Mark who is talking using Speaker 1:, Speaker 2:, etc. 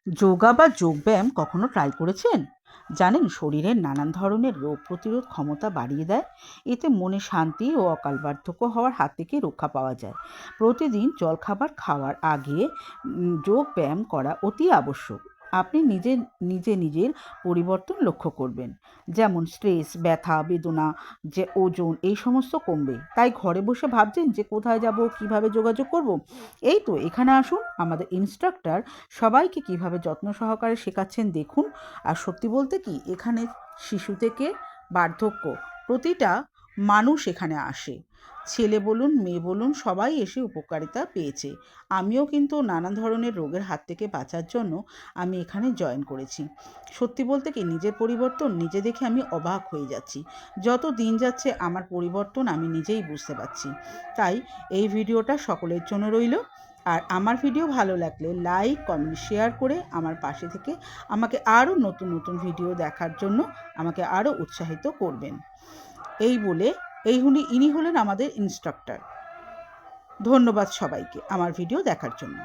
Speaker 1: যোগা বা যোগব্যায়াম কখনো ট্রাই করেছেন? জানেন, শরীরের নানান ধরনের রোগ প্রতিরোধ ক্ষমতা বাড়িয়ে দেয়। এতে মনে শান্তি ও অকাল বার্ধক্য হওয়ার হাত থেকে রক্ষা পাওয়া যায়। প্রতিদিন জলখাবার খাওয়ার আগে যোগ ব্যায়াম করা অতি আবশ্যক। আপনি নিজে নিজে নিজের পরিবর্তন লক্ষ্য করবেন, যেমন স্ট্রেস, ব্যথা, বেদনা, যে ওজন, এই সমস্ত কমবে। তাই ঘরে বসে ভাবছেন যে কোথায় যাব, কিভাবে যোগাযোগ করব? এই তো এখানে আসুন, আমাদের ইনস্ট্রাক্টর সবাইকে কিভাবে যত্ন সহকারে শেখাচ্ছেন দেখুন। আর সত্যি বলতে কি, এখানে শিশু থেকে বার্ধক্য প্রতিটা মানুষ এখানে আসে। ছেলে বলুন, মেয়ে বলুন, সবাই এসে উপকারিতা পেয়েছে। আমিও কিন্তু নানা ধরনের রোগের হাত থেকে বাঁচার জন্য আমি এখানে জয়েন করেছি। সত্যি বলতে কি, নিজের পরিবর্তন নিজে দেখে আমি অবাক হয়ে যাচ্ছি। যত দিন যাচ্ছে আমার পরিবর্তন আমি নিজেই বুঝতে পারছি। তাই এই ভিডিওটা সকলের জন্য রইল। আর আমার ভিডিও ভালো লাগলে লাইক, কমেন্ট, শেয়ার করে আমার পাশে থেকে আমাকে আরও নতুন নতুন ভিডিও দেখার জন্য আমাকে আরও উৎসাহিত করবেন। এই বলে ইনি হলেন আমাদের ইনস্ট্রাক্টর। ধন্যবাদ সবাইকে আমার ভিডিও দেখার জন্য।